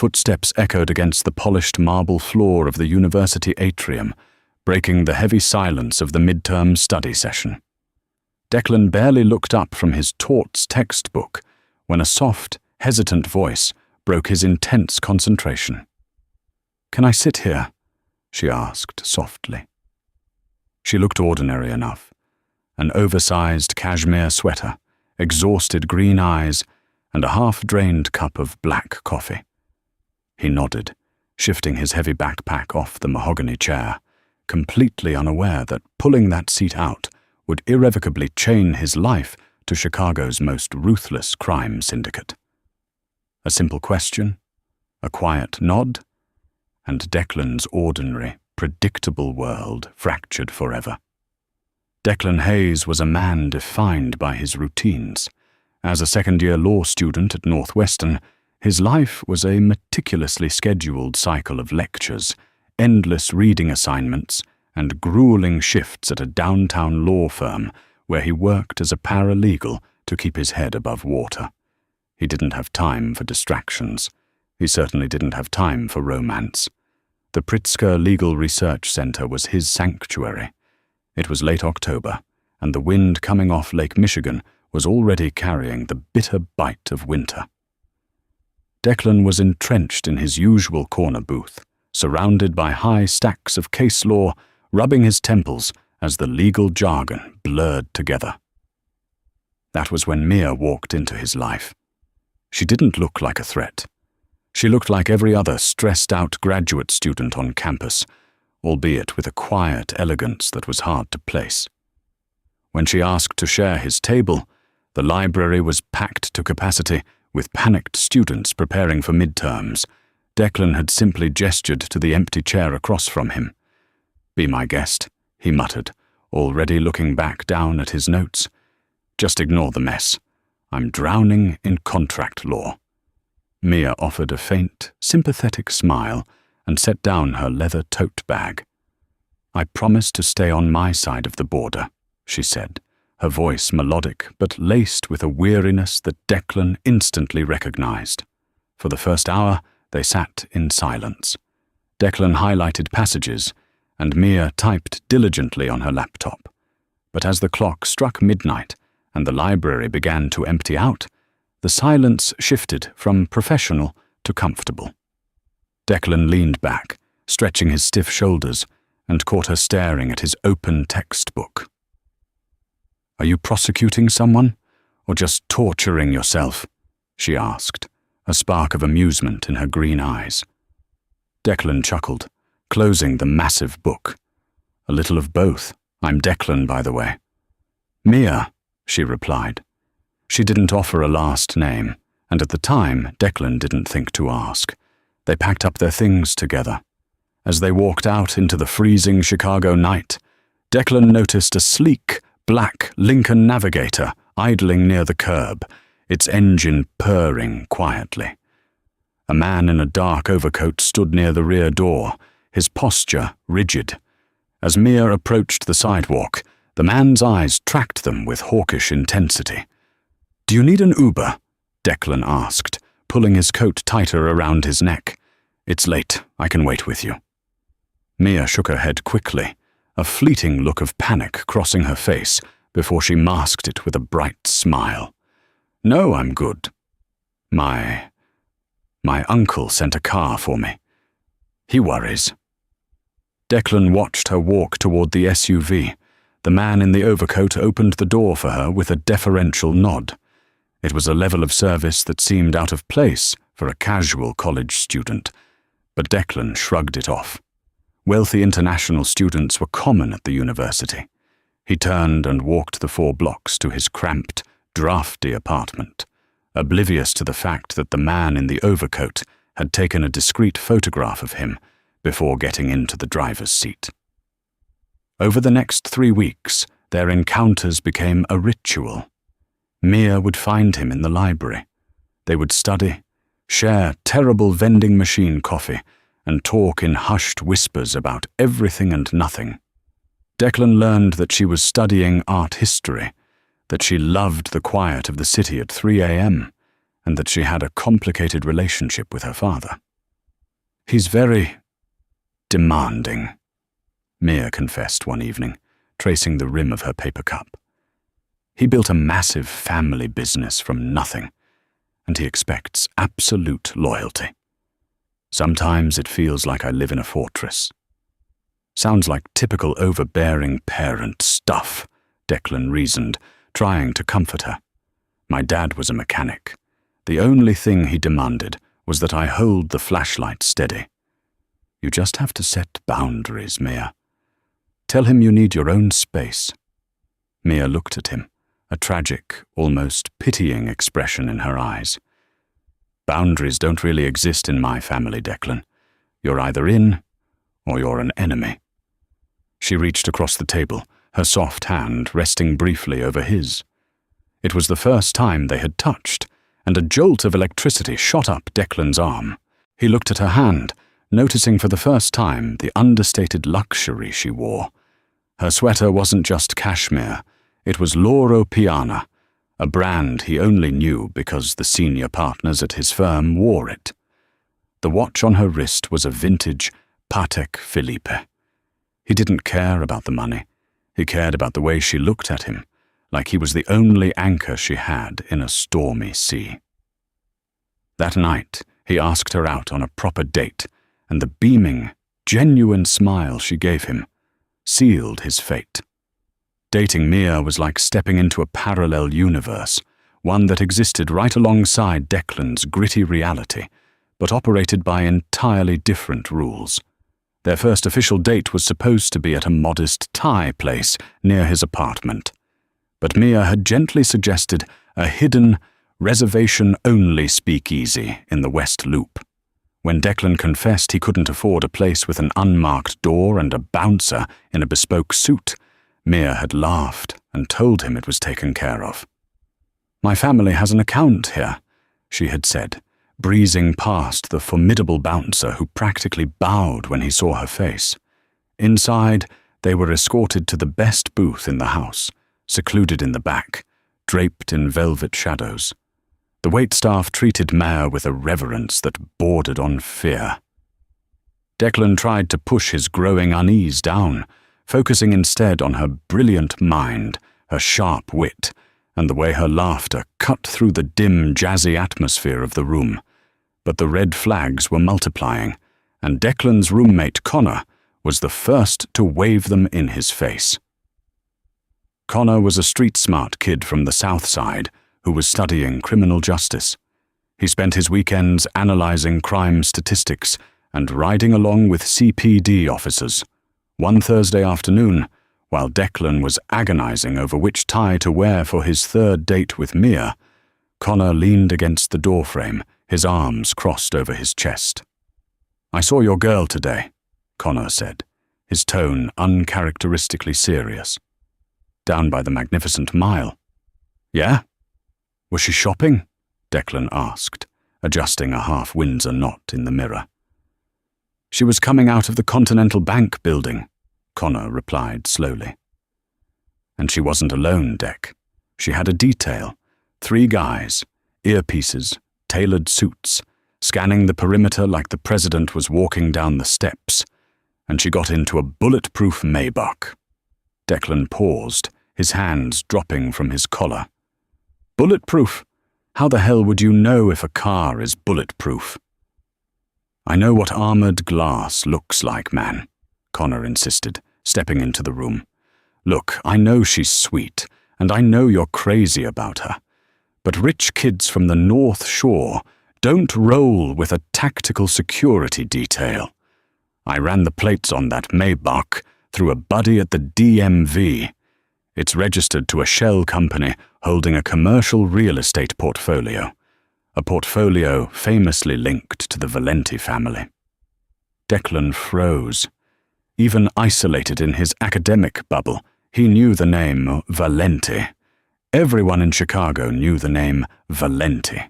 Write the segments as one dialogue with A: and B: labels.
A: Footsteps echoed against the polished marble floor of the university atrium, breaking the heavy silence of the midterm study session. Declan barely looked up from his torts textbook when a soft, hesitant voice broke his intense concentration. "Can I sit here?" she asked softly. She looked ordinary enough. An oversized cashmere sweater, exhausted green eyes, and a half-drained cup of black coffee. He nodded, shifting his heavy backpack off the mahogany chair, completely unaware that pulling that seat out would irrevocably chain his life to Chicago's most ruthless crime syndicate. A simple question, a quiet nod, and Declan's ordinary, predictable world fractured forever. Declan Hayes was a man defined by his routines. As a second-year law student at Northwestern, his life was a meticulously scheduled cycle of lectures, endless reading assignments, and grueling shifts at a downtown law firm where he worked as a paralegal to keep his head above water. He didn't have time for distractions. He certainly didn't have time for romance. The Pritzker Legal Research Center was his sanctuary. It was late October, and the wind coming off Lake Michigan was already carrying the bitter bite of winter. Declan was entrenched in his usual corner booth, surrounded by high stacks of case law, rubbing his temples as the legal jargon blurred together. That was when Mia walked into his life. She didn't look like a threat. She looked like every other stressed-out graduate student on campus, albeit with a quiet elegance that was hard to place. When she asked to share his table, the library was packed to capacity with panicked students preparing for midterms. Declan had simply gestured to the empty chair across from him. "Be my guest," he muttered, already looking back down at his notes. "Just ignore the mess. I'm drowning in contract law." Mia offered a faint, sympathetic smile and set down her leather tote bag. "I promise to stay on my side of the border," she said, her voice melodic but laced with a weariness that Declan instantly recognized. For the first hour, they sat in silence. Declan highlighted passages, and Mia typed diligently on her laptop. But as the clock struck midnight and the library began to empty out, the silence shifted from professional to comfortable. Declan leaned back, stretching his stiff shoulders, and caught her staring at his open textbook. "Are you prosecuting someone, or just torturing yourself?" she asked, a spark of amusement in her green eyes. Declan chuckled, closing the massive book. "A little of both. I'm Declan, by the way." "Mia," she replied. She didn't offer a last name, and at the time, Declan didn't think to ask. They packed up their things together. As they walked out into the freezing Chicago night, Declan noticed a sleek, black Lincoln Navigator idling near the curb, its engine purring quietly. A man in a dark overcoat stood near the rear door, his posture rigid. As Mia approached the sidewalk, the man's eyes tracked them with hawkish intensity. "Do you need an Uber?" Declan asked, pulling his coat tighter around his neck. "It's late. I can wait with you." Mia shook her head quickly, a fleeting look of panic crossing her face before she masked it with a bright smile. "No, I'm good. My uncle sent a car for me. He worries." Declan watched her walk toward the SUV. The man in the overcoat opened the door for her with a deferential nod. It was a level of service that seemed out of place for a casual college student, but Declan shrugged it off. Wealthy international students were common at the university. He turned and walked the 4 blocks to his cramped, drafty apartment, oblivious to the fact that the man in the overcoat had taken a discreet photograph of him before getting into the driver's seat. Over the next 3 weeks, their encounters became a ritual. Mia would find him in the library. They would study, share terrible vending machine coffee, and talk in hushed whispers about everything and nothing. Declan learned that she was studying art history, that she loved the quiet of the city at 3 a.m., and that she had a complicated relationship with her father. He's very demanding, Mia confessed one evening, tracing the rim of her paper cup. He built a massive family business from nothing, and he expects absolute loyalty. Sometimes it feels like I live in a fortress. Sounds like typical overbearing parent stuff, Declan reasoned, trying to comfort her. My dad was a mechanic. The only thing he demanded was that I hold the flashlight steady. You just have to set boundaries, Mia. Tell him you need your own space. Mia looked at him, a tragic, almost pitying expression in her eyes. Boundaries don't really exist in my family, Declan. You're either in, or you're an enemy. She reached across the table, her soft hand resting briefly over his. It was the first time they had touched, and a jolt of electricity shot up Declan's arm. He looked at her hand, noticing for the first time the understated luxury she wore. Her sweater wasn't just cashmere, it was Loro Piana, a brand he only knew because the senior partners at his firm wore it. The watch on her wrist was a vintage Patek Philippe. He didn't care about the money. He cared about the way she looked at him, like he was the only anchor she had in a stormy sea. That night, he asked her out on a proper date, and the beaming, genuine smile she gave him sealed his fate. Dating Mia was like stepping into a parallel universe, one that existed right alongside Declan's gritty reality, but operated by entirely different rules. Their first official date was supposed to be at a modest Thai place near his apartment, but Mia had gently suggested a hidden, reservation-only speakeasy in the West Loop. When Declan confessed he couldn't afford a place with an unmarked door and a bouncer in a bespoke suit, Mia had laughed and told him it was taken care of. "My family has an account here," she had said, breezing past the formidable bouncer who practically bowed when he saw her face. Inside, they were escorted to the best booth in the house, secluded in the back, draped in velvet shadows. The waitstaff treated Mia with a reverence that bordered on fear. Declan tried to push his growing unease down, focusing instead on her brilliant mind, her sharp wit, and the way her laughter cut through the dim, jazzy atmosphere of the room. But the red flags were multiplying, and Declan's roommate Connor was the first to wave them in his face. Connor was a street-smart kid from the South Side who was studying criminal justice. He spent his weekends analyzing crime statistics and riding along with CPD officers. One Thursday afternoon, while Declan was agonizing over which tie to wear for his third date with Mia, Connor leaned against the doorframe, his arms crossed over his chest. "I saw your girl today," Connor said, his tone uncharacteristically serious. "Down by the Magnificent Mile." "Yeah? Was she shopping?" Declan asked, adjusting a half-Windsor knot in the mirror. "She was coming out of the Continental Bank building," Connor replied slowly. And she wasn't alone, Dec. She had a detail. 3 guys, earpieces, tailored suits, scanning the perimeter like the president was walking down the steps, and she got into a bulletproof Maybach. Declan paused, his hands dropping from his collar. "Bulletproof? How the hell would you know if a car is bulletproof?" "I know what armored glass looks like, man," Connor insisted, stepping into the room. "Look, I know she's sweet, and I know you're crazy about her, but rich kids from the North Shore don't roll with a tactical security detail. I ran the plates on that Maybach through a buddy at the DMV. It's registered to a shell company holding a commercial real estate portfolio, a portfolio famously linked to the Valenti family." Declan froze. Even isolated in his academic bubble, he knew the name Valenti. Everyone in Chicago knew the name Valenti.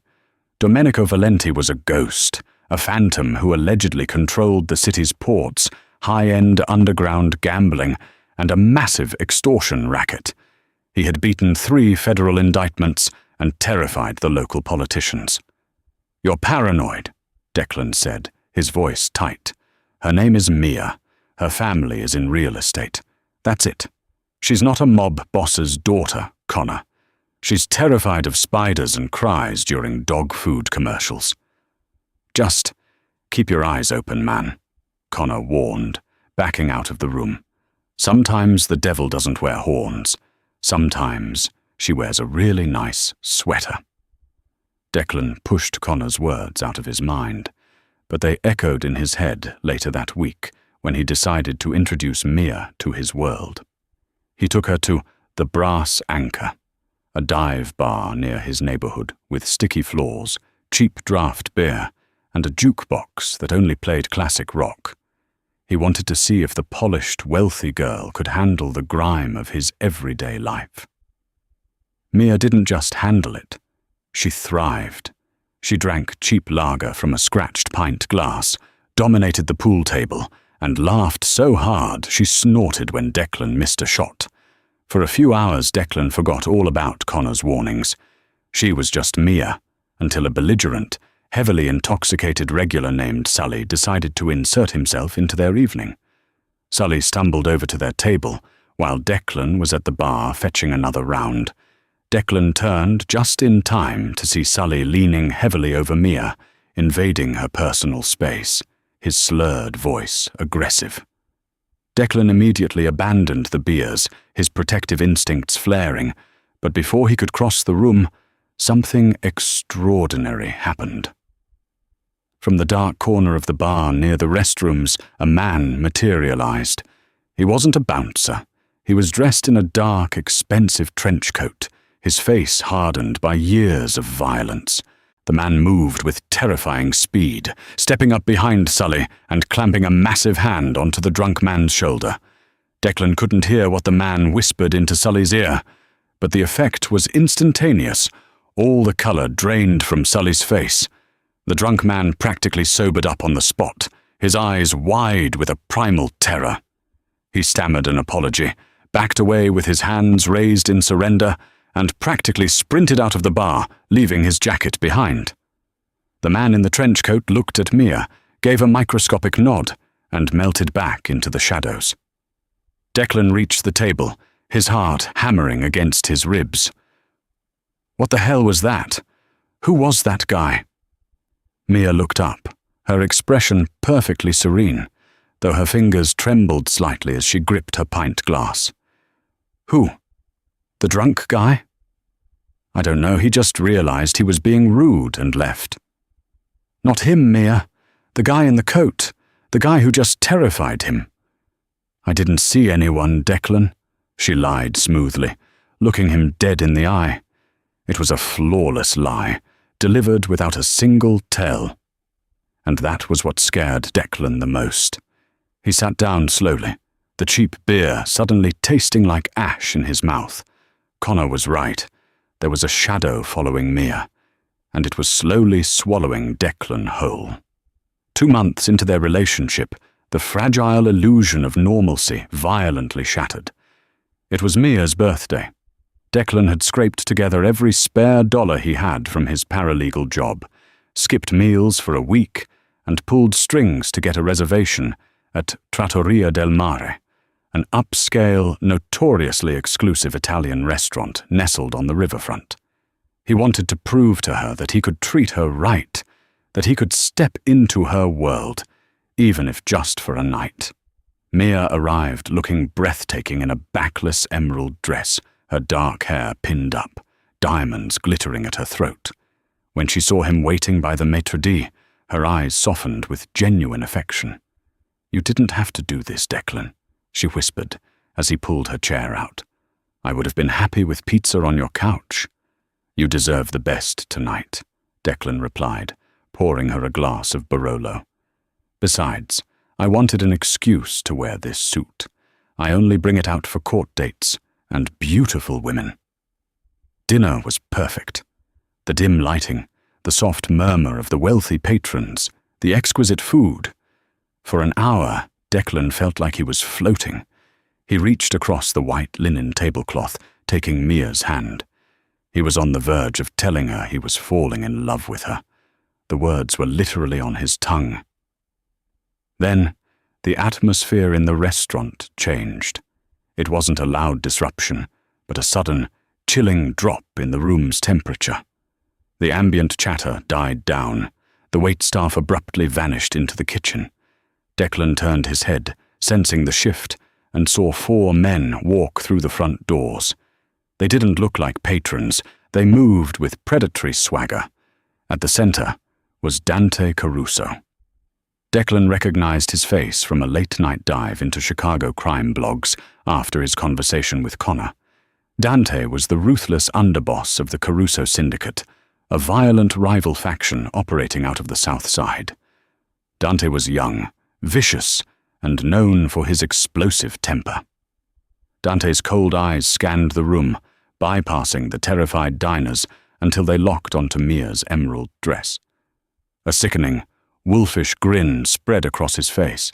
A: Domenico Valenti was a ghost, a phantom who allegedly controlled the city's ports, high-end underground gambling, and a massive extortion racket. He had beaten 3 federal indictments and terrified the local politicians. "You're paranoid," Declan said, his voice tight. "Her name is Mia. Her family is in real estate. That's it. She's not a mob boss's daughter, Connor. She's terrified of spiders and cries during dog food commercials." "Just keep your eyes open, man," Connor warned, backing out of the room. "Sometimes the devil doesn't wear horns. Sometimes she wears a really nice sweater." Declan pushed Connor's words out of his mind, but they echoed in his head later that week when he decided to introduce Mia to his world. He took her to the Brass Anchor, a dive bar near his neighborhood with sticky floors, cheap draft beer, and a jukebox that only played classic rock. He wanted to see if the polished, wealthy girl could handle the grime of his everyday life. Mia didn't just handle it. She thrived. She drank cheap lager from a scratched pint glass, dominated the pool table, and laughed so hard she snorted when Declan missed a shot. For a few hours, Declan forgot all about Connor's warnings. She was just Mia, until a belligerent, heavily intoxicated regular named Sully decided to insert himself into their evening. Sully stumbled over to their table, while Declan was at the bar fetching another round. Declan turned just in time to see Sully leaning heavily over Mia, invading her personal space, his slurred voice aggressive. Declan immediately abandoned the beers, his protective instincts flaring, but before he could cross the room, something extraordinary happened. From the dark corner of the bar near the restrooms, a man materialized. He wasn't a bouncer. He was dressed in a dark, expensive trench coat, his face hardened by years of violence. The man moved with terrifying speed, stepping up behind Sully and clamping a massive hand onto the drunk man's shoulder. Declan couldn't hear what the man whispered into Sully's ear, but the effect was instantaneous. All the color drained from Sully's face. The drunk man practically sobered up on the spot, his eyes wide with a primal terror. He stammered an apology, backed away with his hands raised in surrender, and practically sprinted out of the bar, leaving his jacket behind. The man in the trench coat looked at Mia, gave a microscopic nod, and melted back into the shadows. Declan reached the table, his heart hammering against his ribs. What the hell was that? Who was that guy? Mia looked up, her expression perfectly serene, though her fingers trembled slightly as she gripped her pint glass. Who? The drunk guy? I don't know, he just realized he was being rude and left. Not him, Mia. The guy in the coat. The guy who just terrified him. I didn't see anyone, Declan, she lied smoothly, looking him dead in the eye. It was a flawless lie, delivered without a single tell. And that was what scared Declan the most. He sat down slowly, the cheap beer suddenly tasting like ash in his mouth. Connor was right. There was a shadow following Mia, and it was slowly swallowing Declan whole. 2 months into their relationship, the fragile illusion of normalcy violently shattered. It was Mia's birthday. Declan had scraped together every spare dollar he had from his paralegal job, skipped meals for a week, and pulled strings to get a reservation at Trattoria del Mare, an upscale, notoriously exclusive Italian restaurant nestled on the riverfront. He wanted to prove to her that he could treat her right, that he could step into her world, even if just for a night. Mia arrived looking breathtaking in a backless emerald dress, her dark hair pinned up, diamonds glittering at her throat. When she saw him waiting by the maitre d', her eyes softened with genuine affection. "You didn't have to do this, Declan," she whispered as he pulled her chair out. "I would have been happy with pizza on your couch." "You deserve the best tonight," Declan replied, pouring her a glass of Barolo. "Besides, I wanted an excuse to wear this suit. I only bring it out for court dates and beautiful women." Dinner was perfect. The dim lighting, the soft murmur of the wealthy patrons, the exquisite food. For an hour, Declan felt like he was floating. He reached across the white linen tablecloth, taking Mia's hand. He was on the verge of telling her he was falling in love with her. The words were literally on his tongue. Then, the atmosphere in the restaurant changed. It wasn't a loud disruption, but a sudden, chilling drop in the room's temperature. The ambient chatter died down. The waitstaff abruptly vanished into the kitchen. Declan turned his head, sensing the shift, and saw 4 men walk through the front doors. They didn't look like patrons. They moved with predatory swagger. At the center was Dante Caruso. Declan recognized his face from a late-night dive into Chicago crime blogs after his conversation with Connor. Dante was the ruthless underboss of the Caruso Syndicate, a violent rival faction operating out of the South Side. Dante was young, vicious, and known for his explosive temper. Dante's cold eyes scanned the room, bypassing the terrified diners until they locked onto Mia's emerald dress. A sickening, wolfish grin spread across his face.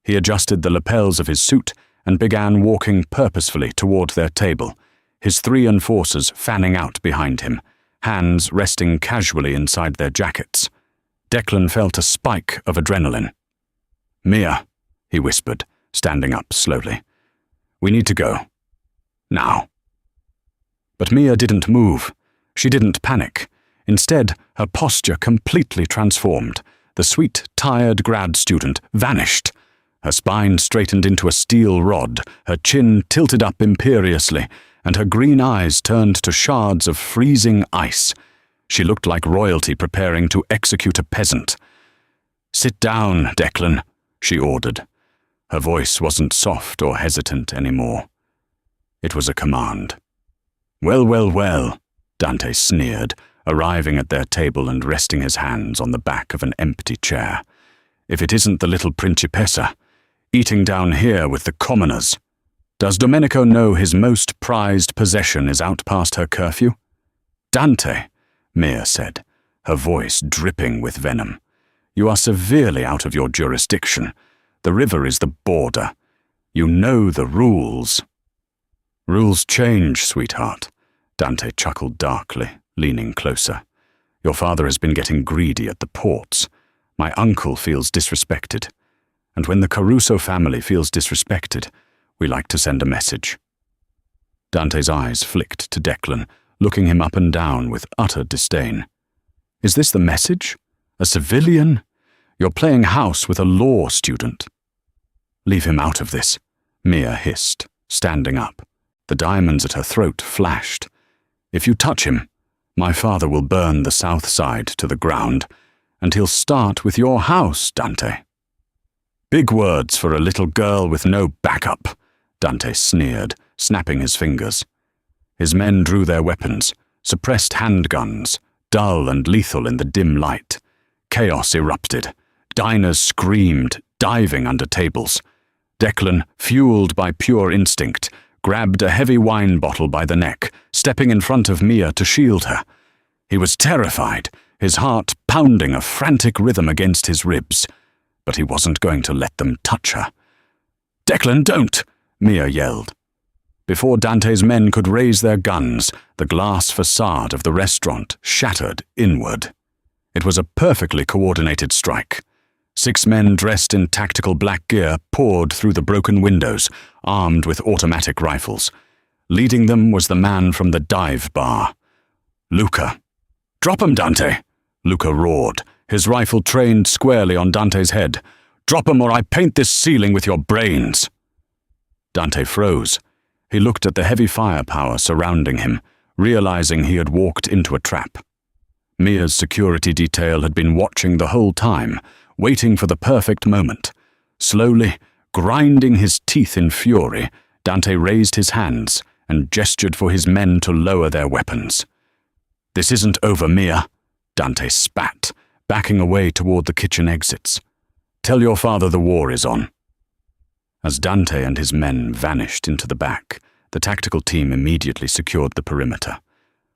A: He adjusted the lapels of his suit and began walking purposefully toward their table, his 3 enforcers fanning out behind him, hands resting casually inside their jackets. Declan felt a spike of adrenaline. "Mia," he whispered, standing up slowly. "We need to go. Now." But Mia didn't move. She didn't panic. Instead, her posture completely transformed. The sweet, tired grad student vanished. Her spine straightened into a steel rod, her chin tilted up imperiously, and her green eyes turned to shards of freezing ice. She looked like royalty preparing to execute a peasant. "Sit down, Declan," she ordered. Her voice wasn't soft or hesitant anymore. It was a command. "Well, well, well," Dante sneered, arriving at their table and resting his hands on the back of an empty chair. "If it isn't the little principessa, eating down here with the commoners. Does Domenico know his most prized possession is out past her curfew?" "Dante," Mia said, her voice dripping with venom, "you are severely out of your jurisdiction. The river is the border. You know the rules." "Rules change, sweetheart," Dante chuckled darkly, leaning closer. "Your father has been getting greedy at the ports. My uncle feels disrespected. And when the Caruso family feels disrespected, we like to send a message." Dante's eyes flicked to Declan, looking him up and down with utter disdain. "Is this the message? A civilian? You're playing house with a law student." "Leave him out of this," Mia hissed, standing up. The diamonds at her throat flashed. "If you touch him, my father will burn the South Side to the ground, and he'll start with your house, Dante." "Big words for a little girl with no backup," Dante sneered, snapping his fingers. His men drew their weapons, suppressed handguns, dull and lethal in the dim light. Chaos erupted. Diners screamed, diving under tables. Declan, fueled by pure instinct, grabbed a heavy wine bottle by the neck, stepping in front of Mia to shield her. He was terrified, his heart pounding a frantic rhythm against his ribs. But he wasn't going to let them touch her. "Declan, don't!" Mia yelled. Before Dante's men could raise their guns, the glass facade of the restaurant shattered inward. It was a perfectly coordinated strike. 6 men dressed in tactical black gear poured through the broken windows, armed with automatic rifles. Leading them was the man from the dive bar. Luca. "Drop him, Dante!" Luca roared, his rifle trained squarely on Dante's head. "Drop him or I paint this ceiling with your brains!" Dante froze. He looked at the heavy firepower surrounding him, realizing he had walked into a trap. Mia's security detail had been watching the whole time, waiting for the perfect moment. Slowly, grinding his teeth in fury, Dante raised his hands and gestured for his men to lower their weapons. "This isn't over, Mia," Dante spat, backing away toward the kitchen exits. "Tell your father the war is on." As Dante and his men vanished into the back, the tactical team immediately secured the perimeter.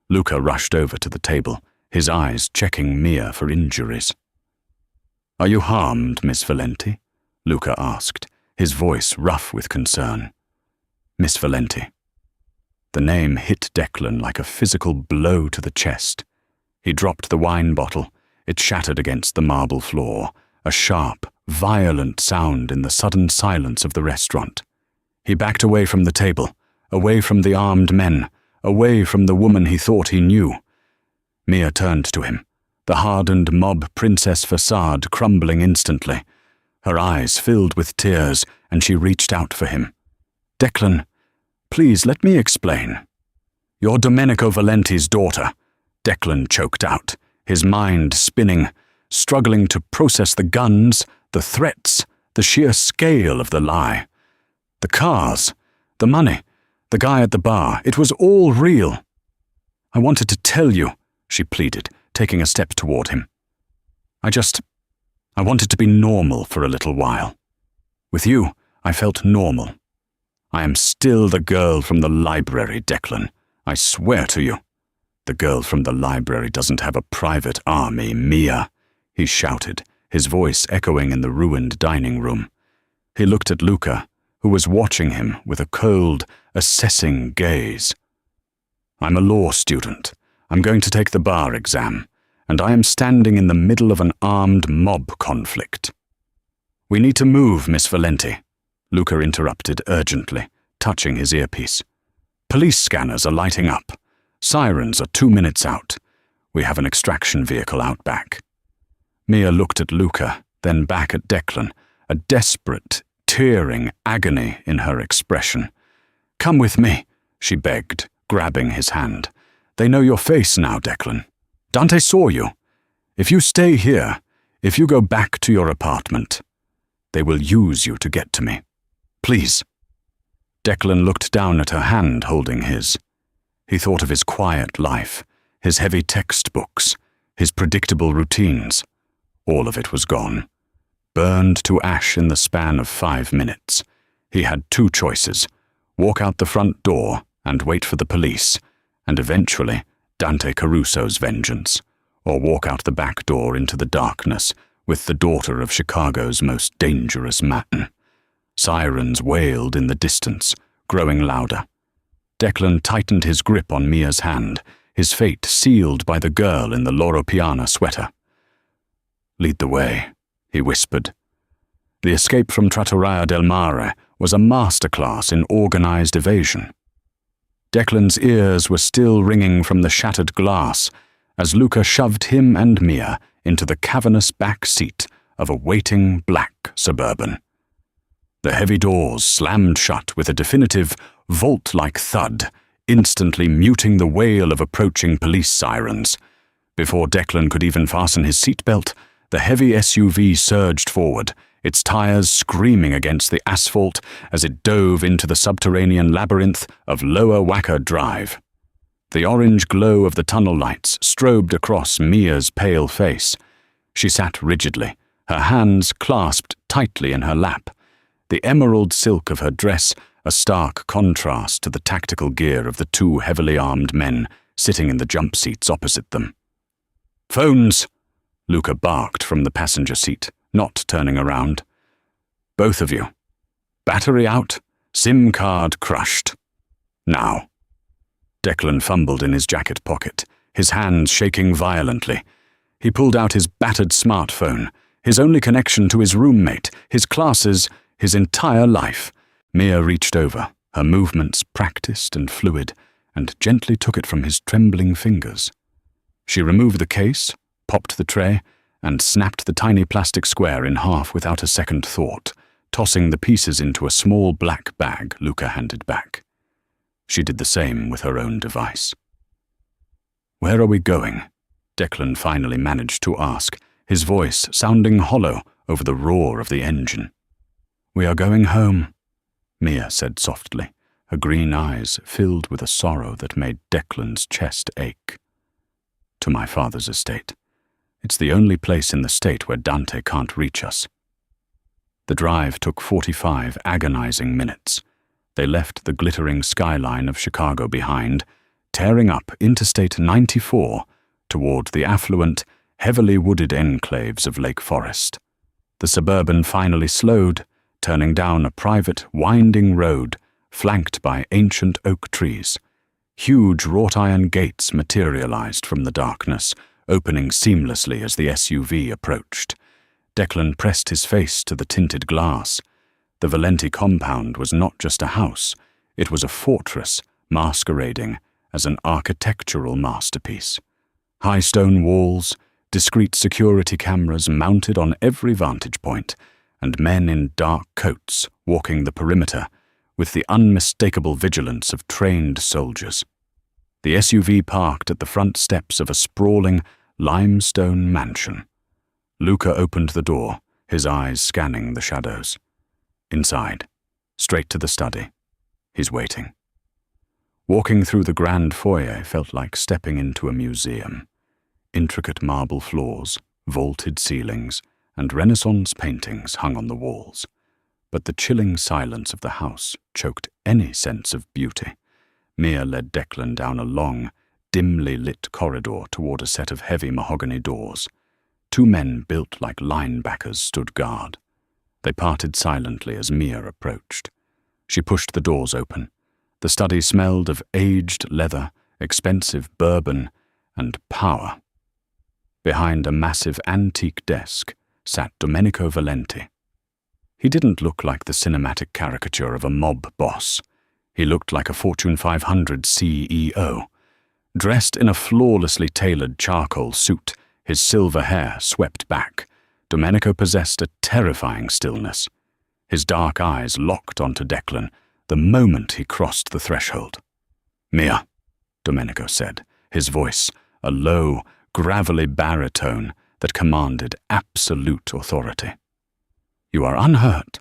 A: Luca rushed over to the table, his eyes checking Mia for injuries. "Are you harmed, Miss Valenti?" Luca asked, his voice rough with concern. "Miss Valenti." The name hit Declan like a physical blow to the chest. He dropped the wine bottle. It shattered against the marble floor, a sharp, violent sound in the sudden silence of the restaurant. He backed away from the table, away from the armed men, away from the woman he thought he knew. Mia turned to him, the hardened mob princess facade crumbling instantly. Her eyes filled with tears, and she reached out for him. "Declan, please let me explain." "You're Domenico Valenti's daughter," Declan choked out, his mind spinning, struggling to process the guns, the threats, the sheer scale of the lie. The cars, the money, the guy at the bar, it was all real. "I wanted to tell you," she pleaded, taking a step toward him. I wanted to be normal for a little while. With you, I felt normal. I am still the girl from the library, Declan. I swear to you. The girl from the library doesn't have a private army, Mia," he shouted, his voice echoing in the ruined dining room. He looked at Luca, who was watching him with a cold, assessing gaze. "I'm a law student. I'm going to take the bar exam, and I am standing in the middle of an armed mob conflict." "We need to move, Miss Valenti," Luca interrupted urgently, touching his earpiece. "Police scanners are lighting up. Sirens are 2 minutes out. We have an extraction vehicle out back." Mia looked at Luca, then back at Declan, a desperate, tearing agony in her expression. "Come with me," she begged, grabbing his hand. "They know your face now, Declan. Dante saw you. If you stay here, if you go back to your apartment, they will use you to get to me. Please." Declan looked down at her hand holding his. He thought of his quiet life, his heavy textbooks, his predictable routines. All of it was gone, burned to ash in the span of 5 minutes. He had 2 choices: walk out the front door and wait for the police, and eventually Dante Caruso's vengeance, or walk out the back door into the darkness with the daughter of Chicago's most dangerous man. Sirens wailed in the distance, growing louder. Declan tightened his grip on Mia's hand, his fate sealed by the girl in the Loro Piana sweater. "Lead the way," he whispered. The escape from Trattoria del Mare was a masterclass in organized evasion. Declan's ears were still ringing from the shattered glass as Luca shoved him and Mia into the cavernous back seat of a waiting black Suburban. The heavy doors slammed shut with a definitive, vault-like thud, instantly muting the wail of approaching police sirens. Before Declan could even fasten his seatbelt, the heavy SUV surged forward, its tires screaming against the asphalt as it dove into the subterranean labyrinth of Lower Wacker Drive. The orange glow of the tunnel lights strobed across Mia's pale face. She sat rigidly, her hands clasped tightly in her lap, the emerald silk of her dress a stark contrast to the tactical gear of the 2 heavily armed men sitting in the jump seats opposite them. "Phones!" Luca barked from the passenger seat, not turning around. "Both of you. Battery out, SIM card crushed. Now." Declan fumbled in his jacket pocket, his hands shaking violently. He pulled out his battered smartphone, his only connection to his roommate, his classes, his entire life. Mia reached over, her movements practiced and fluid, and gently took it from his trembling fingers. She removed the case, popped the tray, and snapped the tiny plastic square in half without a second thought, tossing the pieces into a small black bag Luca handed back. She did the same with her own device. "Where are we going?" Declan finally managed to ask, his voice sounding hollow over the roar of the engine. "We are going home," Mia said softly, her green eyes filled with a sorrow that made Declan's chest ache. "To my father's estate. It's the only place in the state where Dante can't reach us." The drive took 45 agonizing minutes. They left the glittering skyline of Chicago behind, tearing up Interstate 94 toward the affluent, heavily wooded enclaves of Lake Forest. The Suburban finally slowed, turning down a private, winding road flanked by ancient oak trees. Huge wrought-iron gates materialized from the darkness, opening seamlessly as the SUV approached. Declan pressed his face to the tinted glass. The Valenti compound was not just a house, it was a fortress masquerading as an architectural masterpiece. High stone walls, discreet security cameras mounted on every vantage point, and men in dark coats walking the perimeter with the unmistakable vigilance of trained soldiers. The SUV parked at the front steps of a sprawling limestone mansion. Luca opened the door, his eyes scanning the shadows. Inside, straight to the study. He's waiting. Walking through the grand foyer felt like stepping into a museum. Intricate marble floors, vaulted ceilings, and Renaissance paintings hung on the walls. But the chilling silence of the house choked any sense of beauty. Mia led Declan down a long, dimly lit corridor toward a set of heavy mahogany doors. Two men built like linebackers stood guard. They parted silently as Mia approached. She pushed the doors open. The study smelled of aged leather, expensive bourbon, and power. Behind a massive antique desk sat Domenico Valenti. He didn't look like the cinematic caricature of a mob boss. He looked like a Fortune 500 CEO. Dressed in a flawlessly tailored charcoal suit, his silver hair swept back, Domenico possessed a terrifying stillness. His dark eyes locked onto Declan the moment he crossed the threshold. "Mia," Domenico said, his voice a low, gravelly baritone that commanded absolute authority. "You are unhurt?"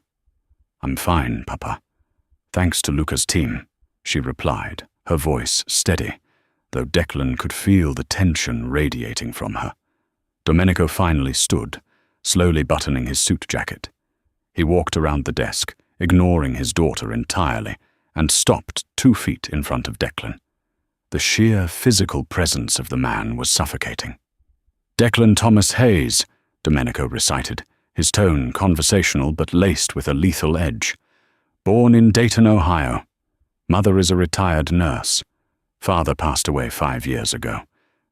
A: "I'm fine, Papa. Thanks to Luca's team," she replied, her voice steady, though Declan could feel the tension radiating from her. Domenico finally stood, slowly buttoning his suit jacket. He walked around the desk, ignoring his daughter entirely, and stopped 2 feet in front of Declan. The sheer physical presence of the man was suffocating. "Declan Thomas Hayes," Domenico recited, his tone conversational but laced with a lethal edge. "Born in Dayton, Ohio. Mother is a retired nurse. Father passed away 5 years ago.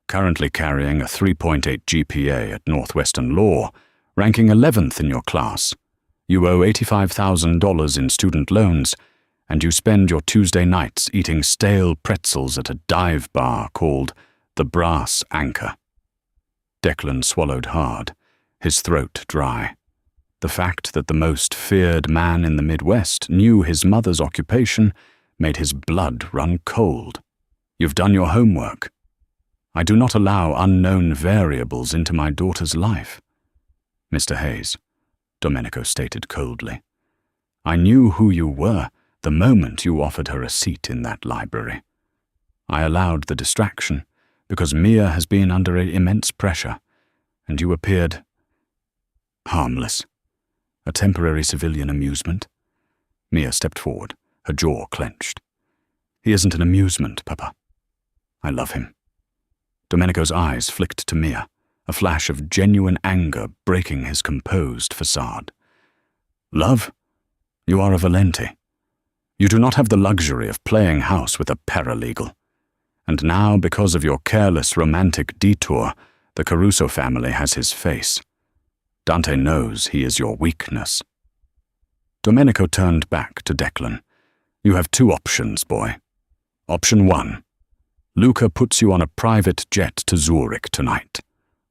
A: Currently carrying a 3.8 GPA at Northwestern Law, ranking 11th in your class. You owe $85,000 in student loans, and you spend your Tuesday nights eating stale pretzels at a dive bar called the Brass Anchor." Declan swallowed hard, his throat dry. The fact that the most feared man in the Midwest knew his mother's occupation made his blood run cold. "You've done your homework." "I do not allow unknown variables into my daughter's life." "Mr. Hayes," Domenico stated coldly, "I knew who you were the moment you offered her a seat in that library. I allowed the distraction because Mia has been under immense pressure, and you appeared harmless. A temporary civilian amusement." Mia stepped forward, her jaw clenched. "He isn't an amusement, Papa. I love him." Domenico's eyes flicked to Mia, a flash of genuine anger breaking his composed facade. "Love? You are a Valenti. You do not have the luxury of playing house with a paralegal. And now, because of your careless romantic detour, the Caruso family has his face. Dante knows he is your weakness." Domenico turned back to Declan. "You have 2 options, boy. Option 1. Luca puts you on a private jet to Zurich tonight.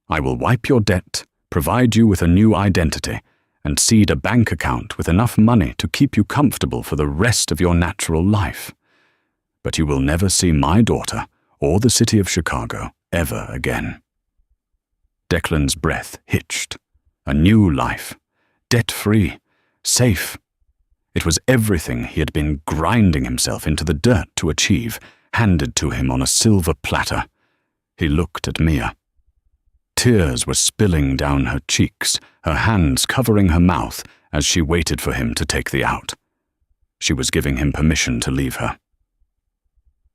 A: I will wipe your debt, provide you with a new identity, and seed a bank account with enough money to keep you comfortable for the rest of your natural life. But you will never see my daughter or the city of Chicago ever again." Declan's breath hitched. A new life, debt-free, safe. It was everything he had been grinding himself into the dirt to achieve, handed to him on a silver platter. He looked at Mia. Tears were spilling down her cheeks, her hands covering her mouth as she waited for him to take the out. She was giving him permission to leave her.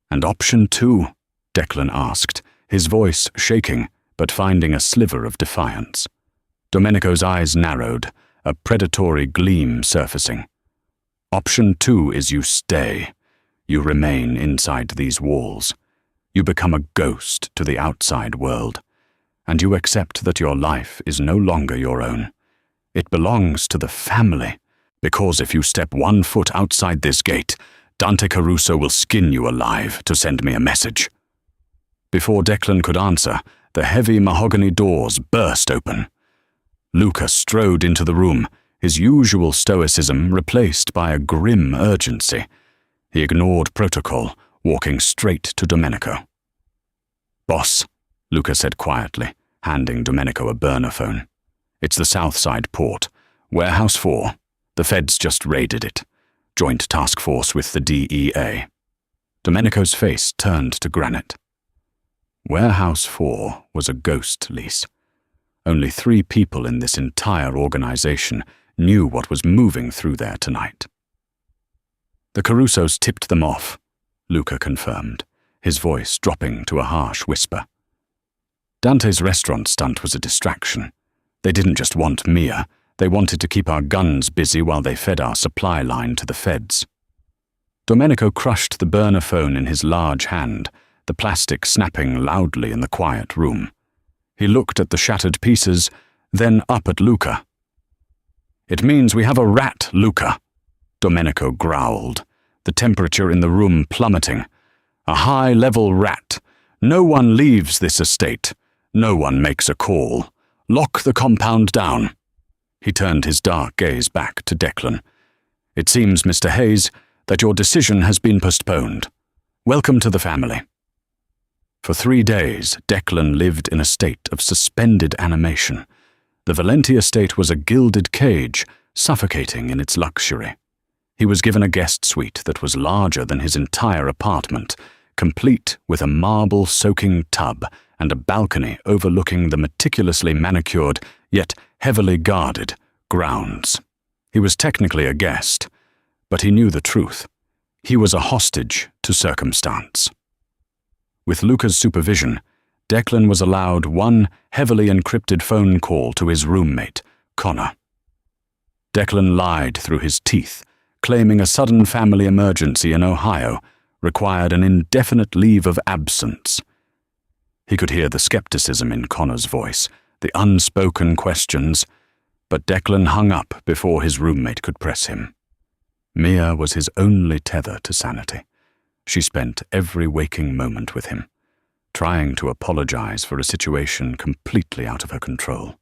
A: "And option 2?" Declan asked, his voice shaking, but finding a sliver of defiance. Domenico's eyes narrowed, a predatory gleam surfacing. "Option 2 is you stay. You remain inside these walls. You become a ghost to the outside world, and you accept that your life is no longer your own. It belongs to the family, because if you step 1 foot outside this gate, Dante Caruso will skin you alive to send me a message." Before Declan could answer, the heavy mahogany doors burst open. Luca strode into the room, his usual stoicism replaced by a grim urgency. He ignored protocol, walking straight to Domenico. "Boss," Luca said quietly, handing Domenico a burner phone. "It's the Southside port. Warehouse 4. The feds just raided it. Joint task force with the DEA." Domenico's face turned to granite. Warehouse 4 was a ghost lease. Only 3 people in this entire organization knew what was moving through there tonight. "The Carusos tipped them off," Luca confirmed, his voice dropping to a harsh whisper. Dante's restaurant stunt was a distraction. They didn't just want Mia, they wanted to keep our guns busy while they fed our supply line to the feds. Domenico crushed the burner phone in his large hand, the plastic snapping loudly in the quiet room. He looked at the shattered pieces, then up at Luca. "It means we have a rat, Luca," Domenico growled, the temperature in the room plummeting. "A high-level rat. No one leaves this estate. No one makes a call. Lock the compound down." He turned his dark gaze back to Declan. "It seems, Mr. Hayes, that your decision has been postponed. Welcome to the family." For 3 days, Declan lived in a state of suspended animation. The Valenti estate was a gilded cage, suffocating in its luxury. He was given a guest suite that was larger than his entire apartment, complete with a marble-soaking tub and a balcony overlooking the meticulously manicured, yet heavily guarded, grounds. He was technically a guest, but he knew the truth. He was a hostage to circumstance. With Luca's supervision, Declan was allowed one heavily encrypted phone call to his roommate, Connor. Declan lied through his teeth, claiming a sudden family emergency in Ohio required an indefinite leave of absence. He could hear the skepticism in Connor's voice, the unspoken questions, but Declan hung up before his roommate could press him. Mia was his only tether to sanity. She spent every waking moment with him, trying to apologize for a situation completely out of her control.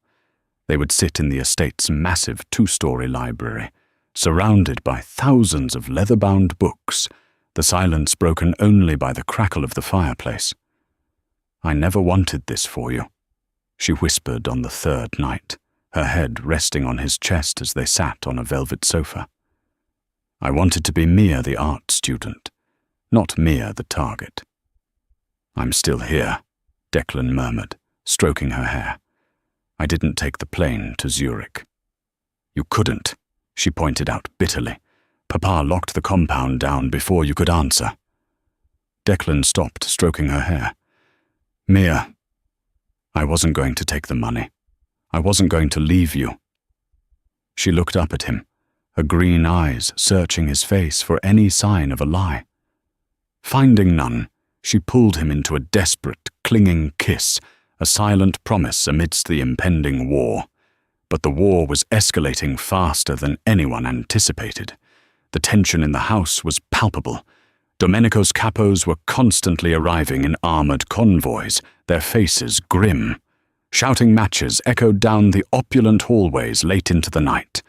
A: They would sit in the estate's massive 2-story library, surrounded by thousands of leather-bound books, the silence broken only by the crackle of the fireplace. "I never wanted this for you," she whispered on the 3rd night, her head resting on his chest as they sat on a velvet sofa. "I wanted to be Mia the art student, not Mia the target." "I'm still here," Declan murmured, stroking her hair. "I didn't take the plane to Zurich." "You couldn't," she pointed out bitterly. "Papa locked the compound down before you could answer." Declan stopped stroking her hair. "Mia, I wasn't going to take the money. I wasn't going to leave you." She looked up at him, her green eyes searching his face for any sign of a lie. Finding none, she pulled him into a desperate, clinging kiss, a silent promise amidst the impending war. But the war was escalating faster than anyone anticipated. The tension in the house was palpable. Domenico's capos were constantly arriving in armored convoys, their faces grim. Shouting matches echoed down the opulent hallways late into the night.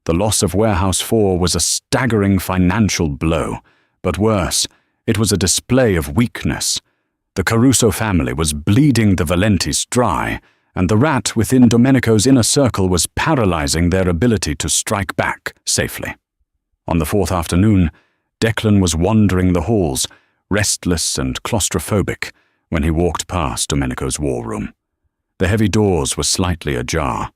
A: The loss of Warehouse 4 was a staggering financial blow, but worse, it was a display of weakness. The Caruso family was bleeding the Valentis dry, and the rat within Domenico's inner circle was paralyzing their ability to strike back safely. On the 4th afternoon, Declan was wandering the halls, restless and claustrophobic, when he walked past Domenico's war room. The heavy doors were slightly ajar.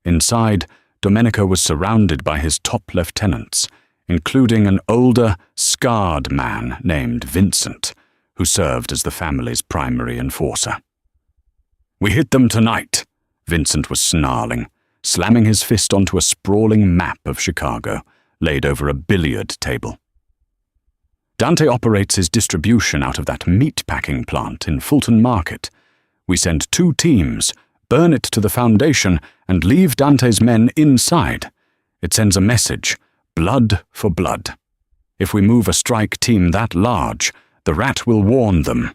A: Inside, Domenico was surrounded by his top lieutenants, including an older, scarred man named Vincent, who served as the family's primary enforcer. "We hit them tonight," Vincent was snarling, slamming his fist onto a sprawling map of Chicago, laid over a billiard table. "Dante operates his distribution out of that meat-packing plant in Fulton Market. We send 2 teams, burn it to the foundation, and leave Dante's men inside. It sends a message, blood for blood. If we move a strike team that large, the rat will warn them."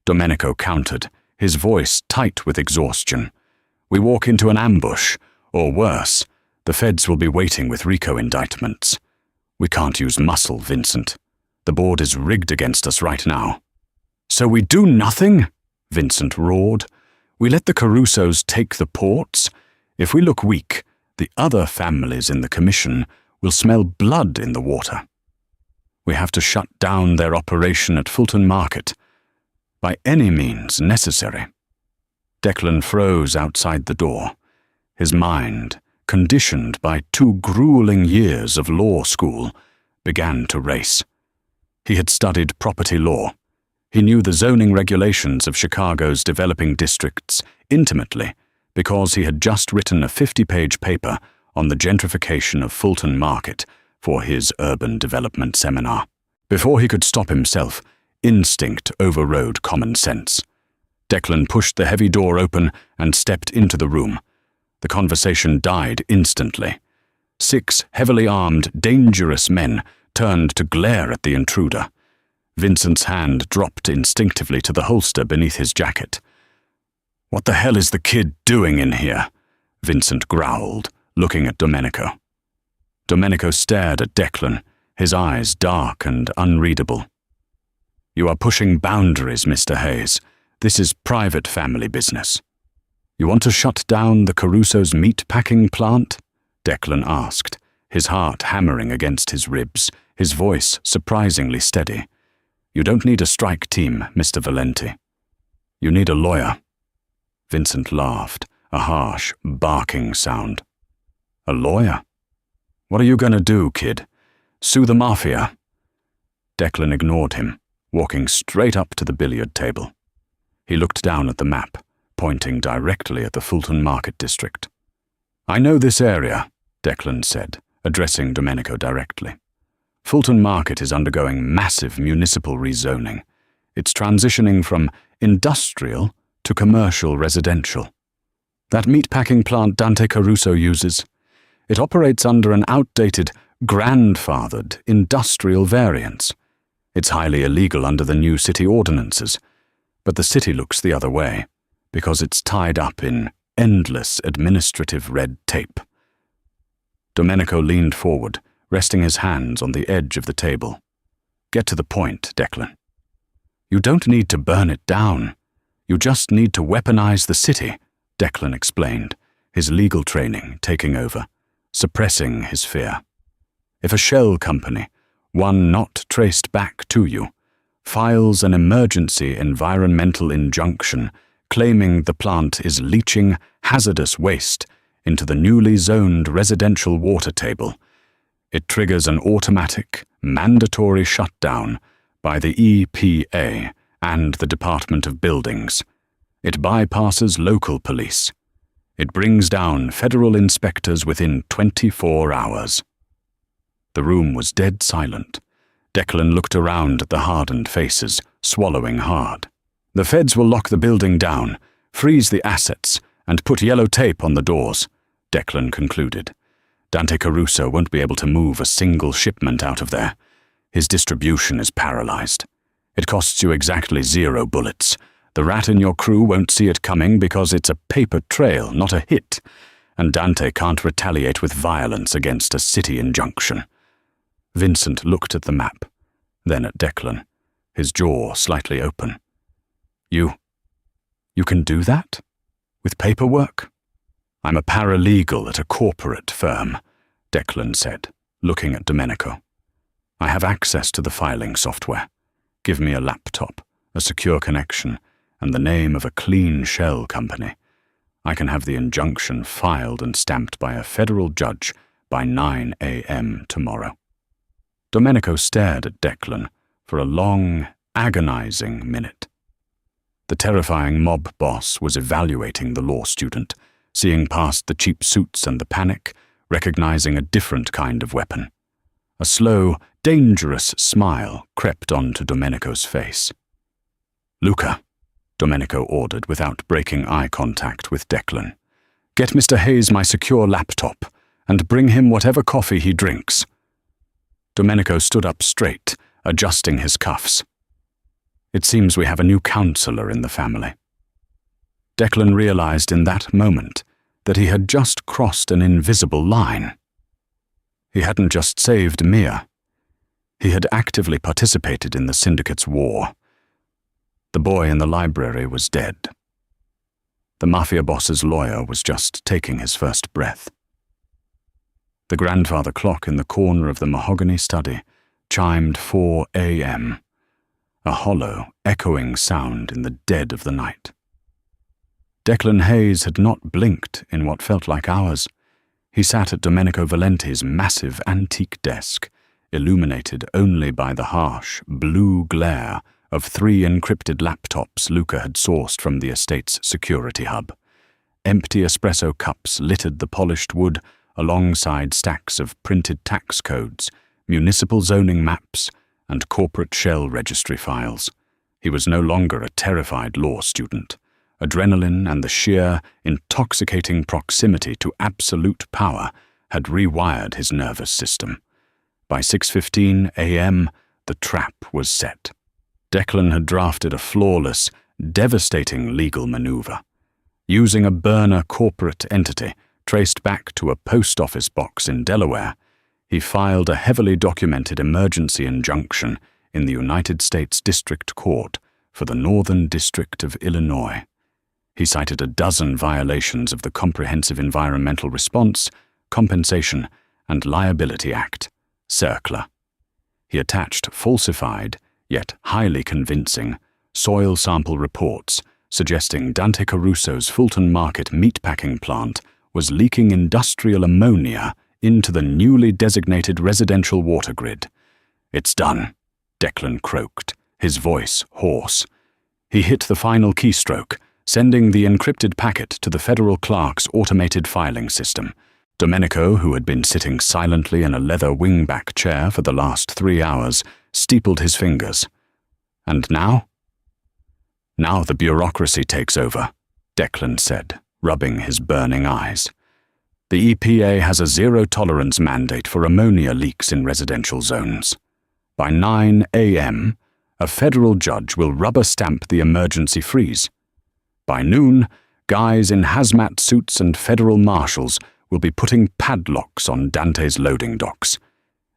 A: Domenico countered, his voice tight with exhaustion. "We walk into an ambush, or worse, the feds will be waiting with RICO indictments. We can't use muscle, Vincent. The board is rigged against us right now." "So we do nothing?" Vincent roared. "We let the Carusos take the ports? If we look weak, the other families in the commission will smell blood in the water. We have to shut down their operation at Fulton Market, by any means necessary." Declan froze outside the door, his mind, conditioned by 2 grueling years of law school, began to race. He had studied property law. He knew the zoning regulations of Chicago's developing districts intimately because he had just written a 50-page paper on the gentrification of Fulton Market for his urban development seminar. Before he could stop himself, instinct overrode common sense. Declan pushed the heavy door open and stepped into the room. The conversation died instantly. 6 heavily armed, dangerous men turned to glare at the intruder. Vincent's hand dropped instinctively to the holster beneath his jacket. "What the hell is the kid doing in here?" Vincent growled, looking at Domenico. Domenico stared at Declan, his eyes dark and unreadable. "You are pushing boundaries, Mr. Hayes. This is private family business." "You want to shut down the Caruso's meat-packing plant?" Declan asked, his heart hammering against his ribs, his voice surprisingly steady. "You don't need a strike team, Mr. Valenti. You need a lawyer." Vincent laughed, a harsh, barking sound. "A lawyer? What are you going to do, kid? Sue the Mafia?" Declan ignored him, walking straight up to the billiard table. He looked down at the map, pointing directly at the Fulton Market district. "I know this area," Declan said, addressing Domenico directly. "Fulton Market is undergoing massive municipal rezoning. It's transitioning from industrial to commercial residential. That meatpacking plant Dante Caruso uses, it operates under an outdated, grandfathered industrial variance. It's highly illegal under the new city ordinances, but the city looks the other way, because it's tied up in endless administrative red tape." Domenico leaned forward, resting his hands on the edge of the table. "Get to the point, Declan. You don't need to burn it down. You just need to weaponize the city," Declan explained, his legal training taking over, suppressing his fear. "If a shell company, one not traced back to you, files an emergency environmental injunction claiming the plant is leaching hazardous waste into the newly zoned residential water table, it triggers an automatic, mandatory shutdown by the EPA and the Department of Buildings. It bypasses local police. It brings down federal inspectors within 24 hours. The room was dead silent. Declan looked around at the hardened faces, swallowing hard. "The feds will lock the building down, freeze the assets, and put yellow tape on the doors," Declan concluded. "Dante Caruso won't be able to move a single shipment out of there. His distribution is paralyzed. It costs you exactly 0 bullets. The rat in your crew won't see it coming because it's a paper trail, not a hit, and Dante can't retaliate with violence against a city injunction." Vincent looked at the map, then at Declan, his jaw slightly open. You can do that? With paperwork?" "I'm a paralegal at a corporate firm," Declan said, looking at Domenico. "I have access to the filing software. Give me a laptop, a secure connection, and the name of a clean shell company. I can have the injunction filed and stamped by a federal judge by 9 a.m. tomorrow." Domenico stared at Declan for a long, agonizing minute. The terrifying mob boss was evaluating the law student, seeing past the cheap suits and the panic, recognizing a different kind of weapon. A slow, dangerous smile crept onto Domenico's face. "Luca," Domenico ordered without breaking eye contact with Declan. "Get Mr. Hayes my secure laptop, and bring him whatever coffee he drinks." Domenico stood up straight, adjusting his cuffs. "It seems we have a new counselor in the family." Declan realized in that moment that he had just crossed an invisible line. He hadn't just saved Mia. He had actively participated in the Syndicate's war. The boy in the library was dead. The Mafia boss's lawyer was just taking his first breath. The grandfather clock in the corner of the mahogany study chimed 4 a.m., a hollow, echoing sound in the dead of the night. Declan Hayes had not blinked in what felt like hours. He sat at Domenico Valenti's massive antique desk, illuminated only by the harsh, blue glare of 3 encrypted laptops Luca had sourced from the estate's security hub. Empty espresso cups littered the polished wood alongside stacks of printed tax codes, municipal zoning maps, and corporate shell registry files. He was no longer a terrified law student. Adrenaline and the sheer, intoxicating proximity to absolute power had rewired his nervous system. By 6:15 a.m., the trap was set. Declan had drafted a flawless, devastating legal maneuver. Using a burner corporate entity traced back to a post office box in Delaware, he filed a heavily documented emergency injunction in the United States District Court for the Northern District of Illinois. He cited a dozen violations of the Comprehensive Environmental Response, Compensation, and Liability Act, CERCLA. He attached falsified, yet highly convincing, soil sample reports suggesting Dante Caruso's Fulton Market meatpacking plant was leaking industrial ammonia into the newly designated residential water grid. "It's done," Declan croaked, his voice hoarse. He hit the final keystroke, sending the encrypted packet to the federal clerk's automated filing system. Domenico, who had been sitting silently in a leather wingback chair for the last 3 hours, steepled his fingers. "And now?" "Now the bureaucracy takes over," Declan said, rubbing his burning eyes. "The EPA has a zero-tolerance mandate for ammonia leaks in residential zones. By 9 a.m., a federal judge will rubber-stamp the emergency freeze. By noon, guys in hazmat suits and federal marshals will be putting padlocks on Dante's loading docks.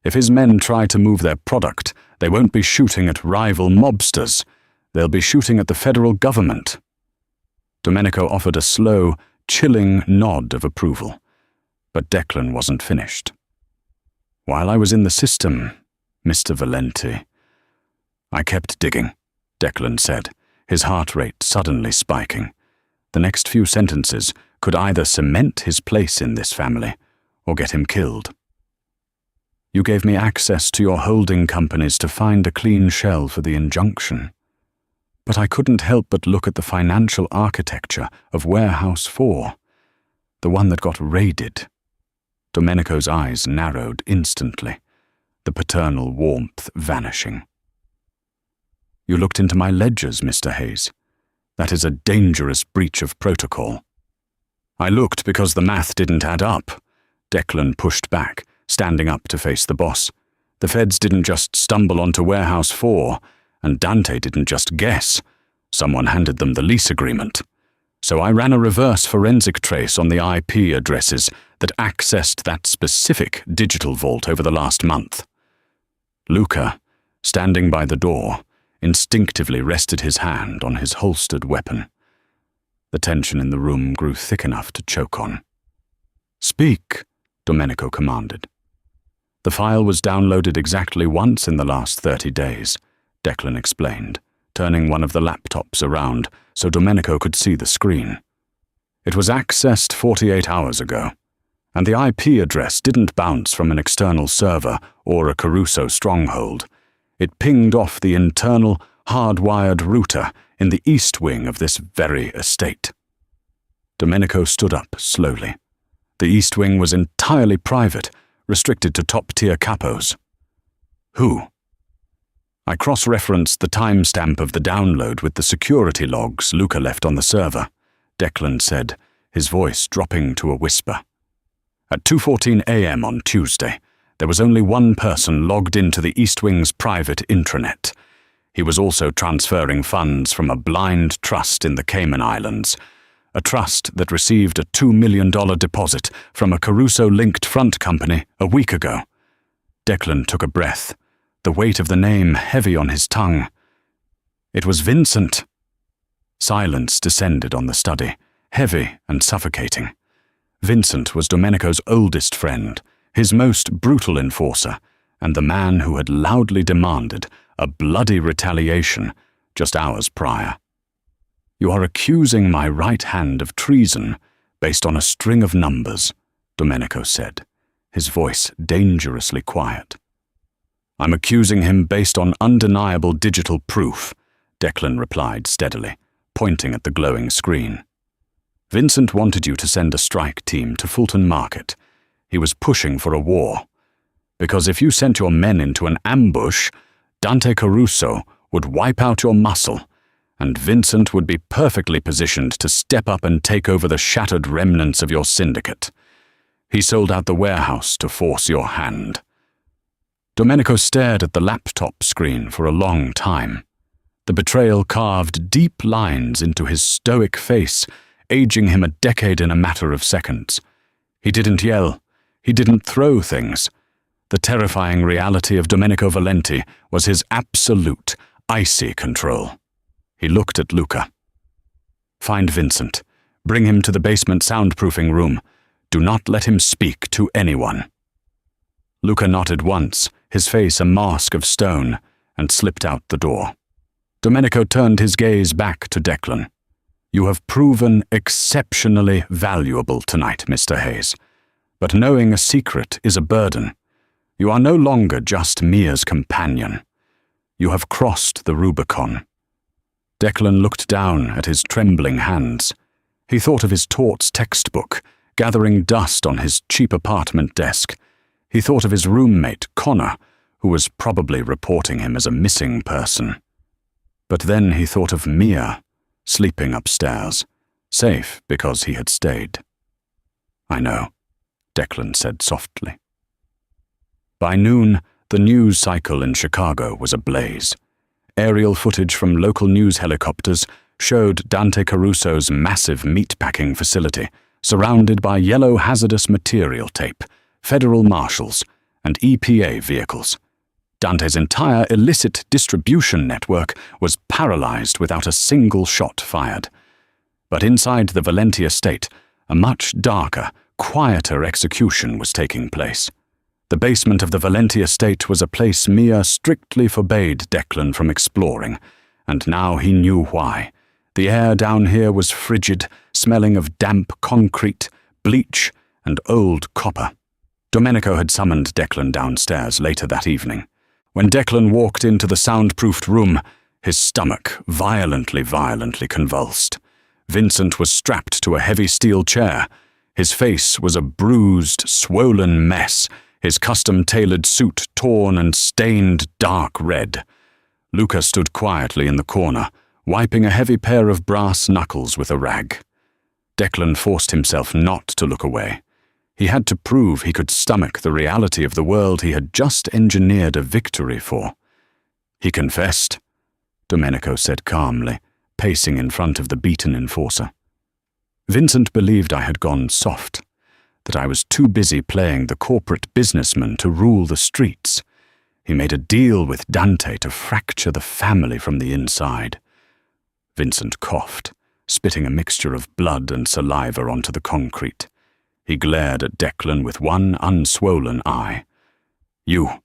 A: If his men try to move their product, they won't be shooting at rival mobsters. They'll be shooting at the federal government." Domenico offered a slow, chilling nod of approval, but Declan wasn't finished. "While I was in the system, Mr. Valenti, I kept digging," Declan said, his heart rate suddenly spiking. The next few sentences could either cement his place in this family or get him killed. "You gave me access to your holding companies to find a clean shell for the injunction. But I couldn't help but look at the financial architecture of Warehouse 4, the one that got raided." Domenico's eyes narrowed instantly, the paternal warmth vanishing. "You looked into my ledgers, Mr. Hayes. That is a dangerous breach of protocol." "I looked because the math didn't add up," Declan pushed back, standing up to face the boss. "The feds didn't just stumble onto Warehouse 4, and Dante didn't just guess. Someone handed them the lease agreement. So I ran a reverse forensic trace on the IP addresses that accessed that specific digital vault over the last month." Luca, standing by the door, instinctively rested his hand on his holstered weapon. The tension in the room grew thick enough to choke on. "Speak," Domenico commanded. "The file was downloaded exactly once in the last 30 days, Declan explained, turning one of the laptops around so Domenico could see the screen. "It was accessed 48 hours ago, and the IP address didn't bounce from an external server or a Caruso stronghold. It pinged off the internal, hardwired router in the east wing of this very estate." Domenico stood up slowly. The east wing was entirely private, restricted to top-tier capos. "Who?" I cross-referenced the timestamp of the download with the security logs Luca left on the server, Declan said, his voice dropping to a whisper. At 2:14 a.m. on Tuesday, there was only one person logged into the East Wing's private intranet. He was also transferring funds from a blind trust in the Cayman Islands, a trust that received a $2 million deposit from a Caruso-linked front company a week ago. Declan took a breath, the weight of the name heavy on his tongue. It was Vincent. Silence descended on the study, heavy and suffocating. Vincent was Domenico's oldest friend, his most brutal enforcer, and the man who had loudly demanded a bloody retaliation just hours prior. "You are accusing my right hand of treason based on a string of numbers," Domenico said, his voice dangerously quiet. "I'm accusing him based on undeniable digital proof," Declan replied steadily, pointing at the glowing screen. "Vincent wanted you to send a strike team to Fulton Market. He was pushing for a war. Because if you sent your men into an ambush, Dante Caruso would wipe out your muscle, and Vincent would be perfectly positioned to step up and take over the shattered remnants of your syndicate. He sold out the warehouse to force your hand." Domenico stared at the laptop screen for a long time. The betrayal carved deep lines into his stoic face, aging him a decade in a matter of seconds. He didn't yell. He didn't throw things. The terrifying reality of Domenico Valenti was his absolute, icy control. He looked at Luca. "Find Vincent. Bring him to the basement soundproofing room. Do not let him speak to anyone." Luca nodded once, his face a mask of stone, and slipped out the door. Domenico turned his gaze back to Declan. "You have proven exceptionally valuable tonight, Mr. Hayes. But knowing a secret is a burden. You are no longer just Mia's companion. You have crossed the Rubicon." Declan looked down at his trembling hands. He thought of his torts textbook, gathering dust on his cheap apartment desk. He thought of his roommate, Connor, who was probably reporting him as a missing person. But then he thought of Mia, sleeping upstairs, safe because he had stayed. "I know," Declan said softly. By noon, the news cycle in Chicago was ablaze. Aerial footage from local news helicopters showed Dante Caruso's massive meatpacking facility, surrounded by yellow hazardous material tape, federal marshals, and EPA vehicles. Dante's entire illicit distribution network was paralyzed without a single shot fired. But inside the Valenti estate, a much darker, quieter execution was taking place. The basement of the Valenti estate was a place Mia strictly forbade Declan from exploring, and now he knew why. The air down here was frigid, smelling of damp concrete, bleach, and old copper. Domenico had summoned Declan downstairs later that evening. When Declan walked into the soundproofed room, his stomach violently convulsed. Vincent was strapped to a heavy steel chair. His face was a bruised, swollen mess, his custom-tailored suit torn and stained dark red. Luca stood quietly in the corner, wiping a heavy pair of brass knuckles with a rag. Declan forced himself not to look away. He had to prove he could stomach the reality of the world he had just engineered a victory for. "He confessed," Domenico said calmly, pacing in front of the beaten enforcer. "Vincent believed I had gone soft, that I was too busy playing the corporate businessman to rule the streets. He made a deal with Dante to fracture the family from the inside." Vincent coughed, spitting a mixture of blood and saliva onto the concrete. He glared at Declan with one unswollen eye. You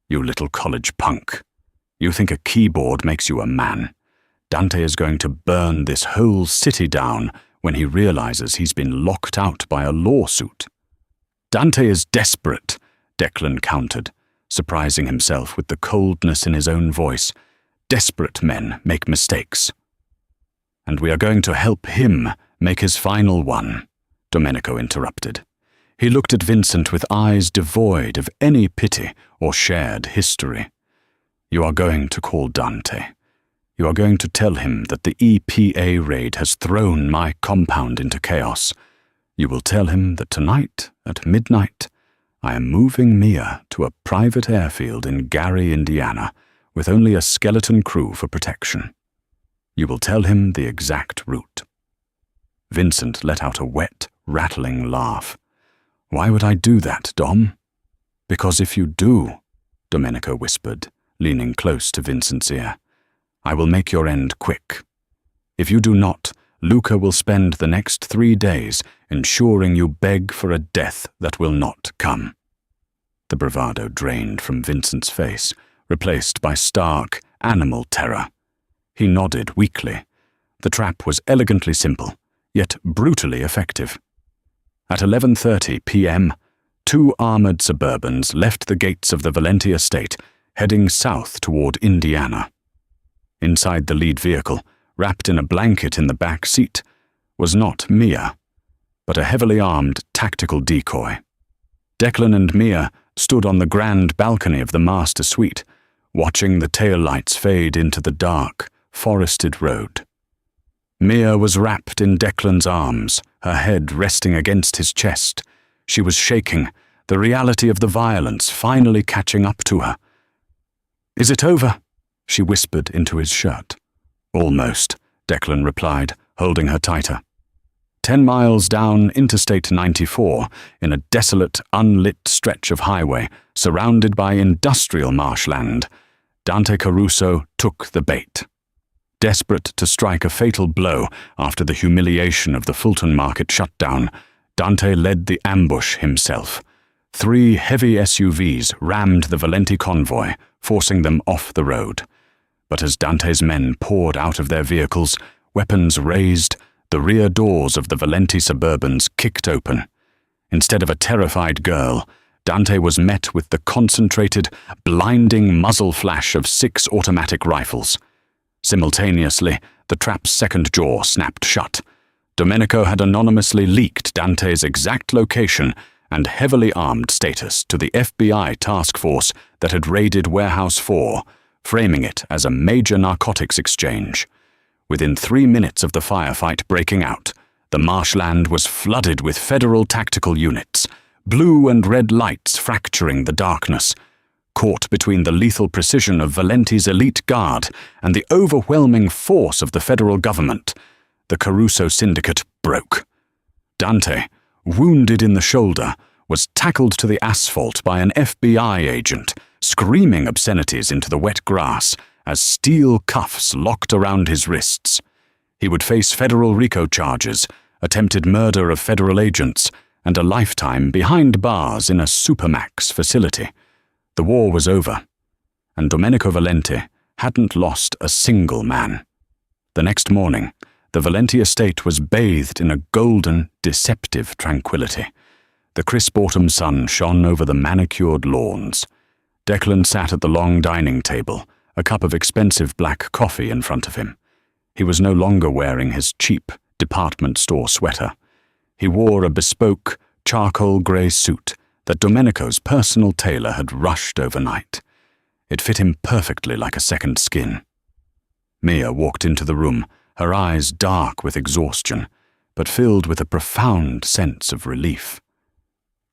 A: little college punk. You think a keyboard makes you a man. Dante is going to burn this whole city down when he realizes he's been locked out by a lawsuit." "Dante is desperate," Declan countered, surprising himself with the coldness in his own voice. "Desperate men make mistakes." "And we are going to help him make his final one," Domenico interrupted. He looked at Vincent with eyes devoid of any pity or shared history. You are going to call Dante. You are going to tell him that the EPA raid has thrown my compound into chaos. You will tell him that tonight, at midnight, I am moving Mia to a private airfield in Gary, Indiana, with only a skeleton crew for protection. You will tell him the exact route." Vincent let out a wet, rattling laugh. "Why would I do that, Dom?" "Because if you do," Domenico whispered, leaning close to Vincent's ear, "I will make your end quick. If you do not, Luca will spend the next 3 days ensuring you beg for a death that will not come." The bravado drained from Vincent's face, replaced by stark, animal terror. He nodded weakly. The trap was elegantly simple, yet brutally effective. At 11:30 p.m., 2 armored Suburbans left the gates of the Valenti estate, heading south toward Indiana. Inside the lead vehicle, wrapped in a blanket in the back seat, was not Mia, but a heavily armed tactical decoy. Declan and Mia stood on the grand balcony of the master suite, watching the taillights fade into the dark, forested road. Mia was wrapped in Declan's arms, her head resting against his chest. She was shaking, the reality of the violence finally catching up to her. "Is it over?" she whispered into his shirt. "Almost," Declan replied, holding her tighter. 10 miles down Interstate 94, in a desolate, unlit stretch of highway surrounded by industrial marshland, Dante Caruso took the bait. Desperate to strike a fatal blow after the humiliation of the Fulton Market shutdown, Dante led the ambush himself. 3 heavy SUVs rammed the Valenti convoy, forcing them off the road. But as Dante's men poured out of their vehicles, weapons raised, the rear doors of the Valenti Suburbans kicked open. Instead of a terrified girl, Dante was met with the concentrated, blinding muzzle flash of 6 automatic rifles. Simultaneously, the trap's second jaw snapped shut. Domenico had anonymously leaked Dante's exact location and heavily armed status to the FBI task force that had raided Warehouse 4, framing it as a major narcotics exchange. Within 3 minutes of the firefight breaking out, the marshland was flooded with federal tactical units, blue and red lights fracturing the darkness. Caught between the lethal precision of Valenti's elite guard and the overwhelming force of the federal government, the Caruso syndicate broke. Dante, wounded in the shoulder, was tackled to the asphalt by an FBI agent, screaming obscenities into the wet grass as steel cuffs locked around his wrists. He would face federal RICO charges, attempted murder of federal agents, and a lifetime behind bars in a Supermax facility. The war was over, and Domenico Valenti hadn't lost a single man. The next morning, the Valenti estate was bathed in a golden, deceptive tranquility. The crisp autumn sun shone over the manicured lawns. Declan sat at the long dining table, a cup of expensive black coffee in front of him. He was no longer wearing his cheap department store sweater. He wore a bespoke, charcoal grey suit that Domenico's personal tailor had rushed overnight. It fit him perfectly like a second skin. Mia walked into the room, her eyes dark with exhaustion, but filled with a profound sense of relief.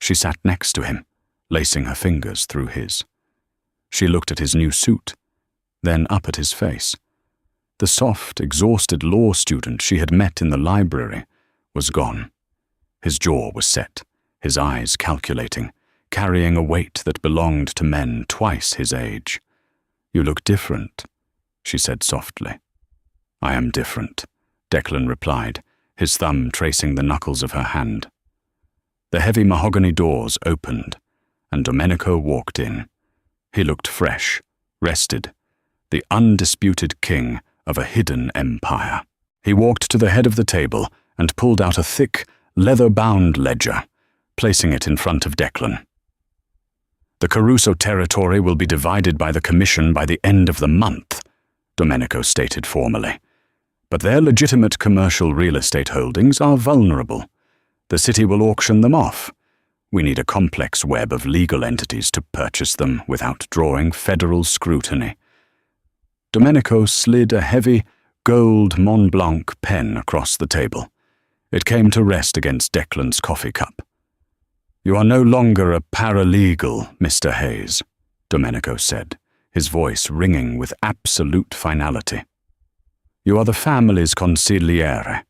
A: She sat next to him, lacing her fingers through his. She looked at his new suit, then up at his face. The soft, exhausted law student she had met in the library was gone. His jaw was set, his eyes calculating, carrying a weight that belonged to men twice his age. "You look different," she said softly. "I am different," Declan replied, his thumb tracing the knuckles of her hand. The heavy mahogany doors opened, and Domenico walked in. He looked fresh, rested, the undisputed king of a hidden empire. He walked to the head of the table and pulled out a thick, leather-bound ledger, placing it in front of Declan. "The Caruso territory will be divided by the Commission by the end of the month," Domenico stated formally. "But their legitimate commercial real estate holdings are vulnerable. The city will auction them off. We need a complex web of legal entities to purchase them without drawing federal scrutiny. Domenico slid a heavy, gold Mont Blanc pen across the table. It came to rest against Declan's coffee cup. "You are no longer a paralegal, Mr. Hayes," Domenico said, his voice ringing with absolute finality. "You are the family's consigliere.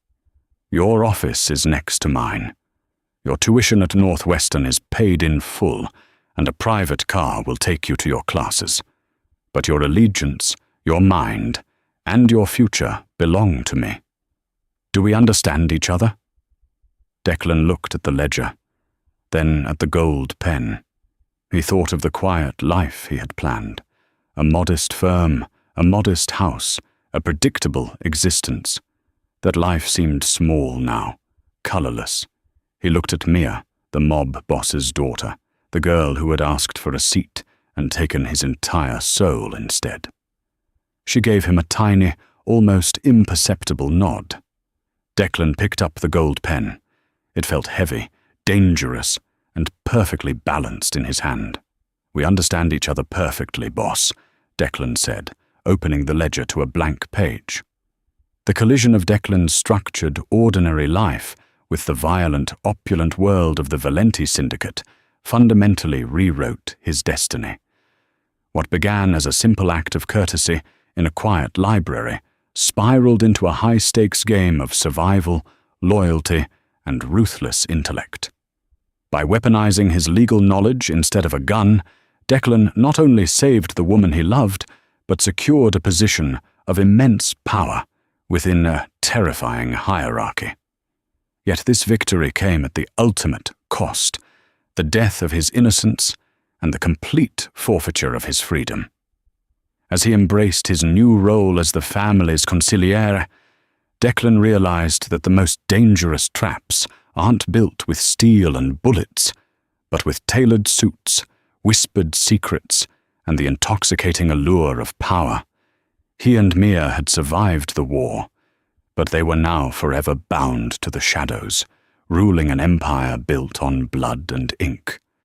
A: Your office is next to mine. Your tuition at Northwestern is paid in full, and a private car will take you to your classes. But your allegiance, your mind, and your future belong to me. Do we understand each other?" Declan looked at the ledger, then at the gold pen. He thought of the quiet life he had planned. A modest firm, a modest house, a predictable existence. That life seemed small now, colorless. He looked at Mia, the mob boss's daughter, the girl who had asked for a seat and taken his entire soul instead. She gave him a tiny, almost imperceptible nod. Declan picked up the gold pen. It felt heavy, dangerous, and perfectly balanced in his hand. "We understand each other perfectly, boss," Declan said, opening the ledger to a blank page. The collision of Declan's structured, ordinary life with the violent, opulent world of the Valenti Syndicate fundamentally rewrote his destiny. What began as a simple act of courtesy in a quiet library spiraled into a high-stakes game of survival, loyalty, and ruthless intellect. By weaponizing his legal knowledge instead of a gun, Declan not only saved the woman he loved, but secured a position of immense power within a terrifying hierarchy. Yet this victory came at the ultimate cost, the death of his innocence and the complete forfeiture of his freedom. As he embraced his new role as the family's consigliere, Declan realized that the most dangerous traps aren't built with steel and bullets, but with tailored suits, whispered secrets, and the intoxicating allure of power. He and Mia had survived the war, but they were now forever bound to the shadows, ruling an empire built on blood and ink.